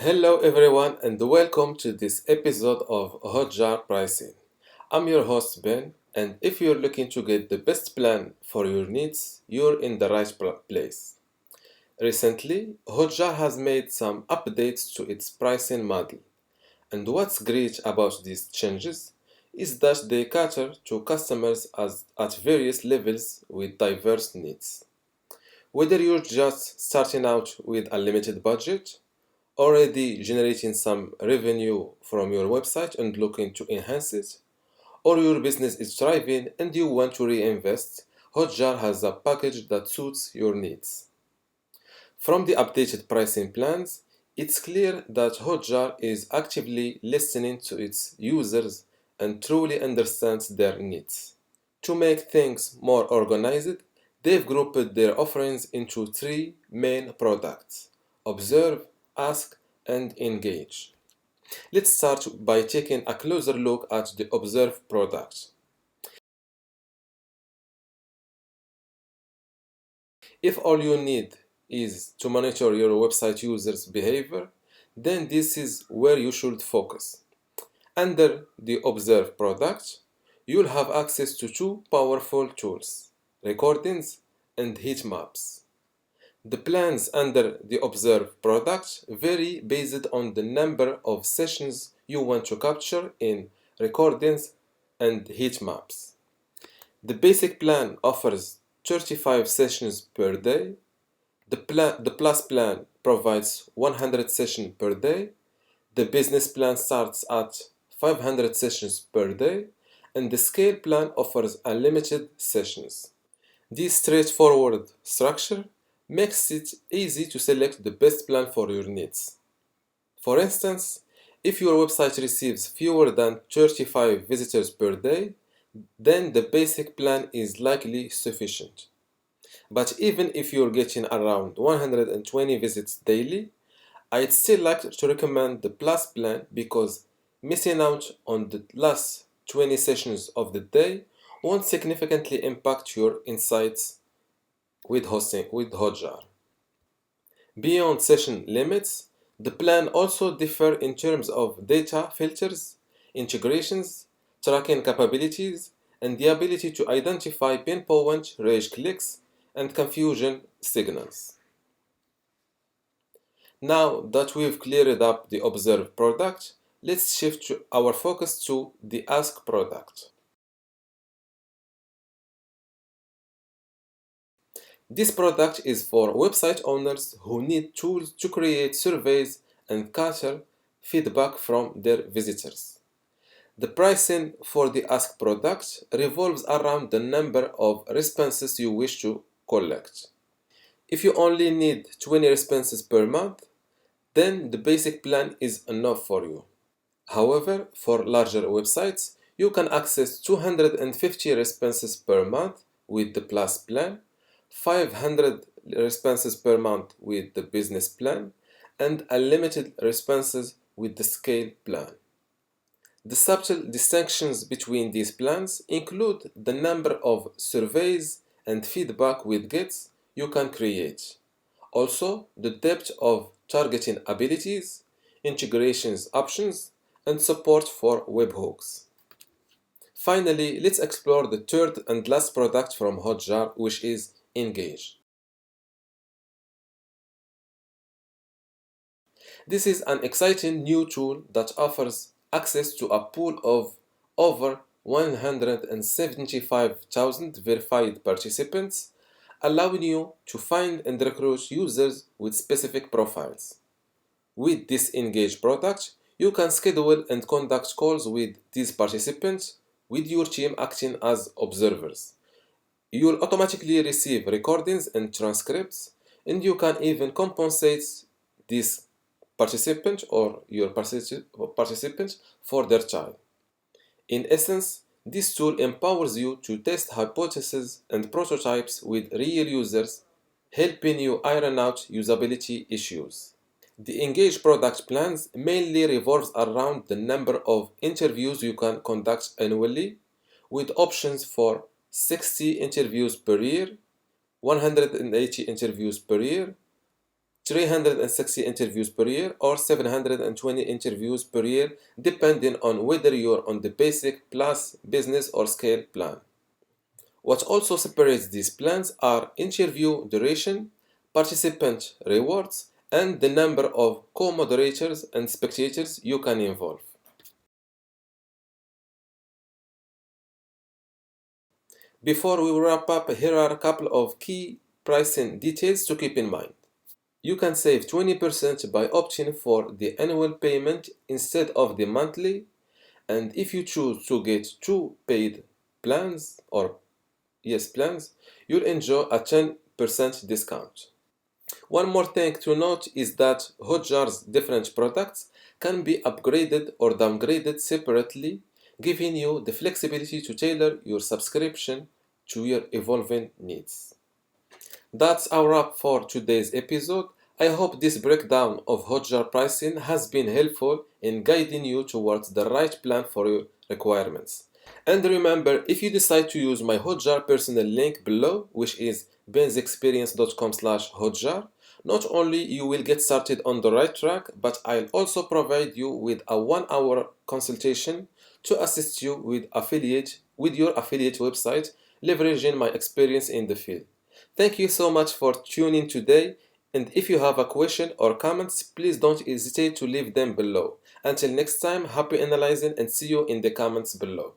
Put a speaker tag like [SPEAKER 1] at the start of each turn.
[SPEAKER 1] Hello everyone and welcome to this episode of Hotjar Pricing. I'm your host Ben, and if you're looking to get the best plan for your needs, you're in the right place. Recently, Hotjar has made some updates to its pricing model, and what's great about these changes is that they cater to customers at various levels with diverse needs. Whether you're just starting out with a limited budget, already generating some revenue from your website and looking to enhance it, or your business is thriving and you want to reinvest, Hotjar has a package that suits your needs. From the updated pricing plans, it's clear that Hotjar is actively listening to its users and truly understands their needs. To make things more organized, they've grouped their offerings into three main products: Observe, Ask, and Engage. Let's start by taking a closer look at the Observe product. If all you need is to monitor your website users' behavior, then this is where you should focus. Under the Observe product, you'll have access to two powerful tools: recordings and heat maps. The plans under the Observe product vary based on the number of sessions you want to capture in recordings and heat maps. The basic plan offers 35 sessions per day. The Plus plan provides 100 sessions per day. The Business plan starts at 500 sessions per day, and the Scale plan offers unlimited sessions. This straightforward structure makes it easy to select the best plan for your needs. For instance, if your website receives fewer than 35 visitors per day, then the basic plan is likely sufficient. But even if you're getting around 120 visits daily, I'd still like to recommend the Plus plan because missing out on the last 20 sessions of the day won't significantly impact your insights with Hotjar. Beyond session limits, the plan also differ in terms of data filters, integrations, tracking capabilities, and the ability to identify pinpoint rage clicks and confusion signals. Now that we've cleared up the Observe product, let's shift our focus to the Ask product. This product is for website owners who need tools to create surveys and gather feedback from their visitors. The pricing for the Ask product revolves around the number of responses you wish to collect. If you only need 20 responses per month, then the basic plan is enough for you. However, for larger websites, you can access 250 responses per month with the Plus plan, 500 responses per month with the Business plan, and unlimited responses with the Scale plan. The subtle distinctions between these plans include the number of surveys and feedback widgets you can create. Also, the depth of targeting abilities, integrations options, and support for webhooks. Finally, let's explore the third and last product from Hotjar, which is Engage. This is an exciting new tool that offers access to a pool of over 175,000 verified participants, allowing you to find and recruit users with specific profiles. With this Engage product, you can schedule and conduct calls with these participants with your team acting as observers. You'll automatically receive recordings and transcripts, and you can even compensate these participants or your participants for their time. In essence, this tool empowers you to test hypotheses and prototypes with real users, helping you iron out usability issues. The Engage product plans mainly revolves around the number of interviews you can conduct annually, with options for 60 interviews per year, 180 interviews per year, 360 interviews per year or 720 interviews per year, depending on whether you're on the basic, plus, business, or scale plan. What also separates these plans are interview duration, participant rewards, and the number of co-moderators and spectators you can involve. Before we wrap up, here are a couple of key pricing details to keep in mind. You can save 20% by opting for the annual payment instead of the monthly, and if you choose to get two paid plans or plans, you'll enjoy a 10% discount. One more thing to note is that Hotjar's different products can be upgraded or downgraded separately, giving you the flexibility to tailor your subscription to your evolving needs. That's our wrap for today's episode. I hope this breakdown of Hotjar pricing has been helpful in guiding you towards the right plan for your requirements. And remember, if you decide to use my Hotjar personal link below, which is benzexperience.com/Hotjar, not only you will get started on the right track, but I'll also provide you with a 1-hour consultation to assist you with your affiliate website, leveraging my experience in the field. Thank you so much for tuning today, and if you have a question or comments, please don't hesitate to leave them below. Until next time, happy analyzing and see you in the comments below.